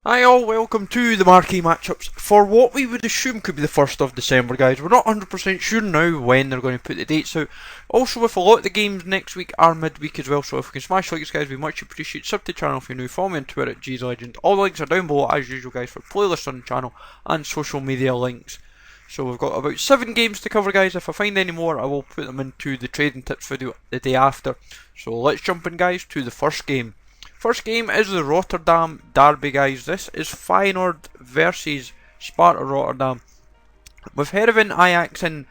Hi all, welcome to the Marquee Matchups for what we would assume could be the 1st of December, guys. We're not 100% sure now when they're going to put the dates out. Also, with a lot of the games next week are midweek as well, so if we can smash likes, guys, we much appreciate. Sub to the channel if you're new, follow me on Twitter at JSLegend. All the links are down below as usual, guys, for playlists on the channel and social media links. So we've got about 7 games to cover, guys. If I find any more, I will put them into the trading tips video the day after. So let's jump in, guys, to the first game. First game is the Rotterdam Derby, guys. This is Feyenoord versus Sparta Rotterdam. With Heerenveen Ajax in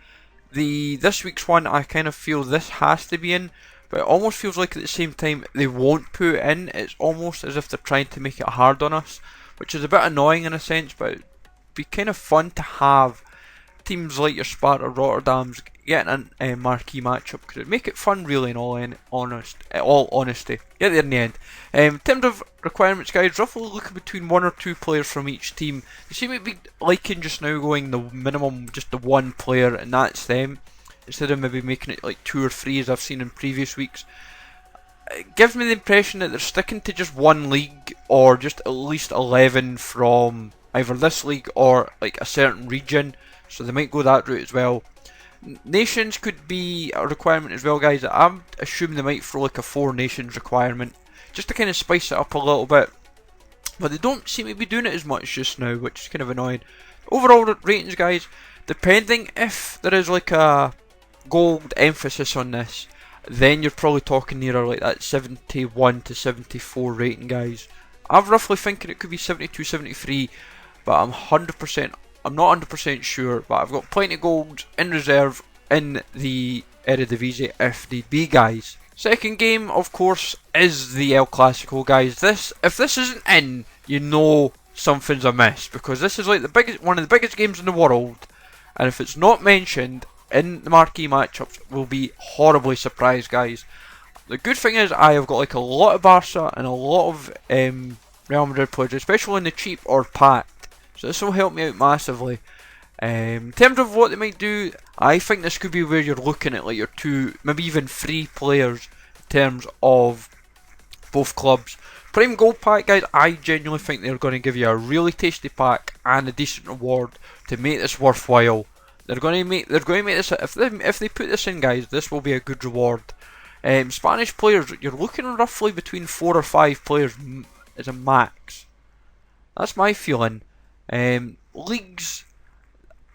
this week's one, I kind of feel this has to be in, but it almost feels like at the same time they won't put it in. It's almost as if they're trying to make it hard on us, which is a bit annoying in a sense, but it'd be kind of fun to have teams like your Sparta Rotterdams getting a marquee matchup, because it'd make it fun, really, in all honesty. Get there in the end. In terms of requirements, guys, roughly looking between 1 or 2 players from each team. They seem to be liking just now going the minimum, just the 1 player, and that's them, instead of maybe making it like 2 or 3 as I've seen in previous weeks. It gives me the impression that they're sticking to just 1 league, or just at least 11 from either this league or like a certain region. So they might go that route as well. Nations could be a requirement as well, guys. I'm assuming they might throw like a 4 nations requirement, just to kind of spice it up a little bit. But they don't seem to be doing it as much just now, which is kind of annoying. Overall ratings, guys, depending if there is like a gold emphasis on this, then you're probably talking nearer like that 71 to 74 rating, guys. I'm roughly thinking it could be 72, 73, but I'm not 100% sure, but I've got plenty of gold in reserve in the Eredivisie if need be, guys. Second game, of course, is the El Clasico, guys. If this isn't in, you know something's amiss, because this is like one of the biggest games in the world, and if it's not mentioned in the marquee matchups, we'll be horribly surprised, guys. The good thing is I have got like a lot of Barca and a lot of Real Madrid players, especially in the cheap or packed. So this will help me out massively. In terms of what they might do, I think this could be where you're looking at like your 2, maybe even 3 players in terms of both clubs. Prime Gold Pack, guys, I genuinely think they're going to give you a really tasty pack and a decent reward to make this worthwhile. They're going to make this, if they put this in, guys, this will be a good reward. Spanish players, you're looking roughly between 4 or 5 players as a max. That's my feeling. Leagues,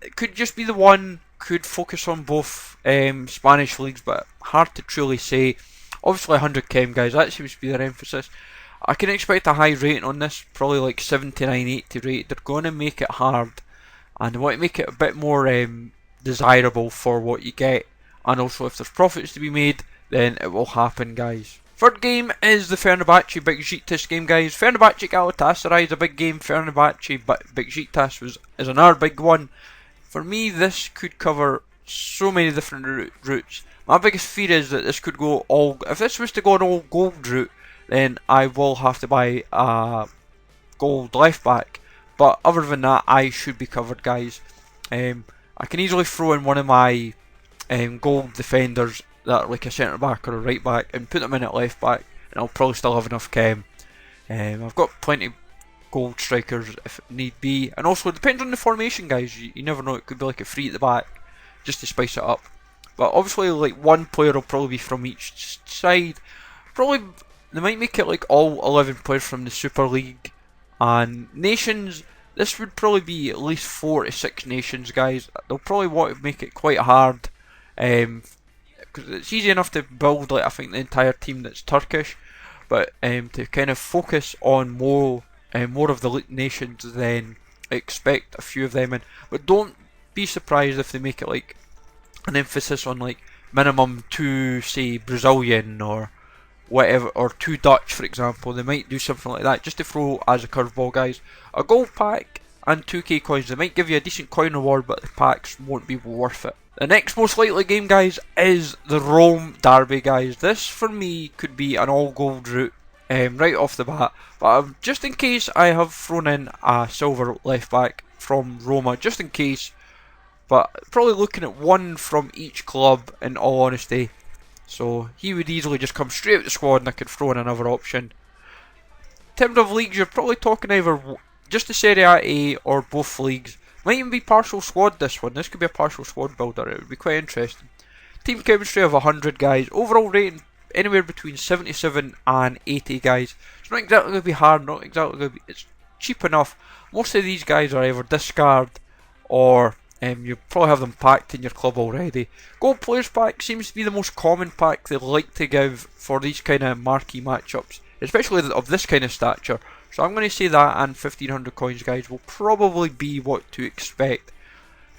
it could just be the one, could focus on both Spanish leagues, but hard to truly say. Obviously 100k, guys, that seems to be their emphasis. I can expect a high rating on this, probably like 79, 80 rate. They're going to make it hard, and they want to make it a bit more desirable for what you get, and also if there's profits to be made, then it will happen, guys. Third game is the Fenerbahce Besiktas game, guys. Fenerbahce Galatasaray is a big game. Fenerbahce Besiktas is another big one. For me, this could cover so many different routes. My biggest fear is that this could go all. If this was to go an all gold route, then I will have to buy a gold left back. But other than that, I should be covered, guys. I can easily throw in one of my gold defenders that are like a centre back or a right back and put them in at left back, and I'll probably still have enough chem. I've got plenty of gold strikers if need be, and also it depends on the formation, guys. You never know, it could be like a 3 at the back just to spice it up. But obviously, like 1 player will probably be from each side. Probably they might make it like all 11 players from the Super League. And nations, this would probably be at least 4 to 6 nations, guys. They'll probably want to make it quite hard. Because it's easy enough to build, like, I think, the entire team that's Turkish, but to kind of focus on more of the nations, then expect a few of them in. But don't be surprised if they make it like an emphasis on like minimum 2, say, Brazilian or whatever, or 2 Dutch, for example. They might do something like that just to throw as a curveball, guys. A gold pack and 2k coins, they might give you a decent coin reward, but the packs won't be worth it. The next most likely game, guys, is the Rome Derby, guys. This, for me, could be an all-gold route right off the bat. But just in case, I have thrown in a silver left-back from Roma, just in case. But probably looking at 1 from each club, in all honesty. So he would easily just come straight out the squad, and I could throw in another option. In terms of leagues, you're probably talking either just the Serie A or both leagues. Might even be partial squad this one. This could be a partial squad builder. It would be quite interesting. Team chemistry of 100 guys. Overall rating anywhere between 77 and 80 guys. It's not exactly going to be hard, not exactly going to be... It's cheap enough. Most of these guys are either discard or you probably have them packed in your club already. Gold Players Pack seems to be the most common pack they like to give for these kind of marquee matchups, especially of this kind of stature. So I'm going to say that, and 1500 coins guys will probably be what to expect.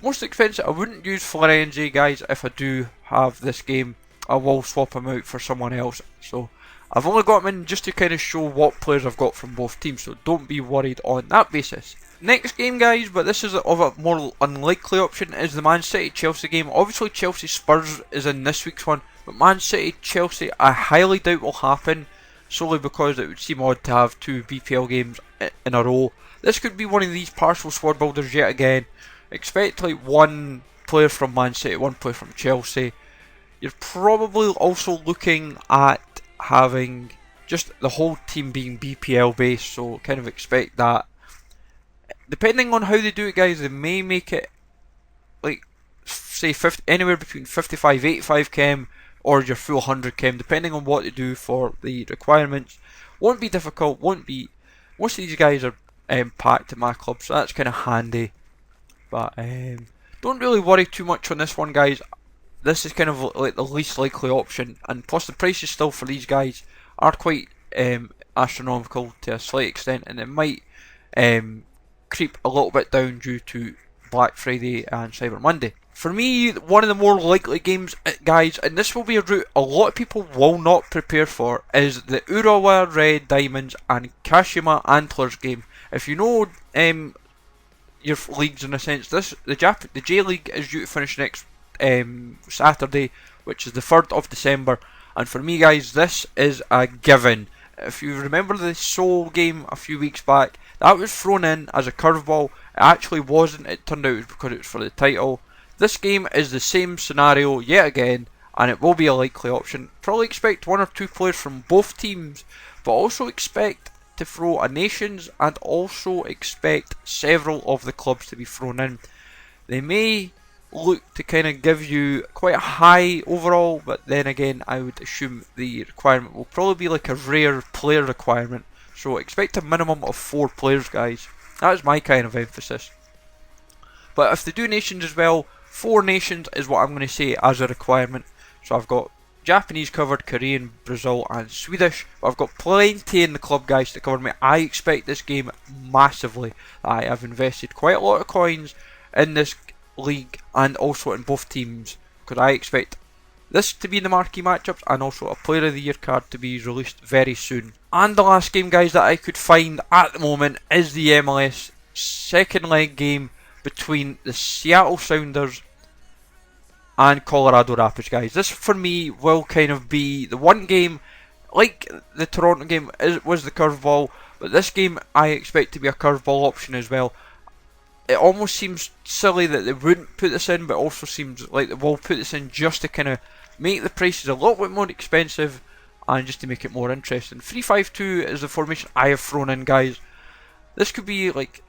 Most expensive, I wouldn't use Florenzi guys. If I do have this game, I will swap him out for someone else. So I've only got him in just to kind of show what players I've got from both teams, so don't be worried on that basis. Next game guys, but this is of a more unlikely option, is the Man City Chelsea game. Obviously Chelsea Spurs is in this week's one, but Man City Chelsea I highly doubt will happen, solely because it would seem odd to have two BPL games in a row. This could be one of these partial squad builders yet again. Expect like one player from Man City, one player from Chelsea. You're probably also looking at having just the whole team being BPL based, so kind of expect that. Depending on how they do it guys, they may make it like say 50, anywhere between 55, 85 chem or your full 100 chem, depending on what they do for the requirements. Won't be difficult, won't be... Most of these guys are packed at my club, so that's kind of handy. But don't really worry too much on this one guys. This is kind of like the least likely option, and plus the prices still for these guys are quite astronomical to a slight extent, and it might creep a little bit down due to Black Friday and Cyber Monday. For me, one of the more likely games, guys, and this will be a route a lot of people will not prepare for, is the Urawa Red Diamonds and Kashima Antlers game. If you know your leagues in a sense, the J League is due to finish next Saturday, which is the 3rd of December, and for me guys, this is a given. If you remember the Seoul game a few weeks back, that was thrown in as a curveball. It actually wasn't, it turned out it was because it was for the title. This game is the same scenario yet again, and it will be a likely option. Probably expect one or two players from both teams, but also expect to throw a Nations, and also expect several of the clubs to be thrown in. They may look to kind of give you quite a high overall, but then again I would assume the requirement will probably be like a rare player requirement, so expect a minimum of 4 players guys. That is my kind of emphasis. But if they do Nations as well, 4 Nations is what I'm going to say as a requirement. So I've got Japanese covered, Korean, Brazil and Swedish, but I've got plenty in the club guys to cover me. I expect this game massively. I have invested quite a lot of coins in this league and also in both teams, because I expect this to be in the marquee matchups and also a player of the year card to be released very soon. And the last game guys that I could find at the moment is the MLS second leg game between the Seattle Sounders and Colorado Rapids guys. This for me will kind of be the one game, like the Toronto game was the curveball, but this game I expect to be a curveball option as well. It almost seems silly that they wouldn't put this in, but also seems like they will put this in just to kind of make the prices a little bit more expensive and just to make it more interesting. 3-5-2 is the formation I have thrown in guys. This could be like,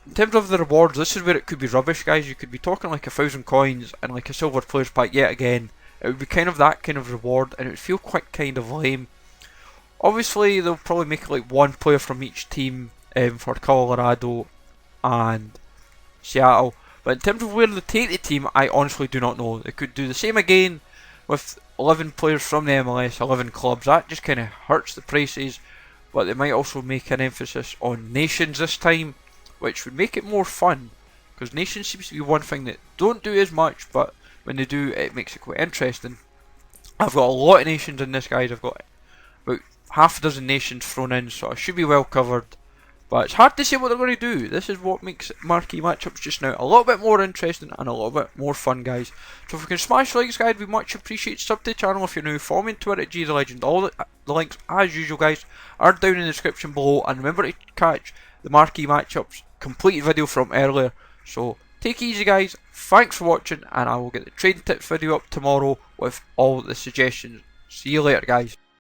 in terms of the rewards, this is where it could be rubbish guys. You could be talking like 1,000 coins and like a silver players pack yet again. It would be kind of that kind of reward, and it would feel quite kind of lame. Obviously they'll probably make like one player from each team for Colorado and Seattle, but in terms of where they take the team, I honestly do not know. They could do the same again with 11 players from the MLS, 11 clubs. That just kind of hurts the prices, but they might also make an emphasis on Nations this time, which would make it more fun, because Nations seems to be one thing that don't do as much, but when they do, it makes it quite interesting. I've got a lot of Nations in this guys. I've got about half a dozen Nations thrown in, so I should be well covered. But it's hard to say what they're going to do. This is what makes marquee matchups just now a little bit more interesting and a little bit more fun, guys. So if you can smash likes, guys, we much appreciate. Sub to the channel if you're new. Follow me on Twitter at GTheLegend. All the links, as usual, guys, are down in the description below. And remember to catch the marquee matchups complete video from earlier. So take it easy, guys. Thanks for watching, and I will get the trading tips video up tomorrow with all the suggestions. See you later, guys.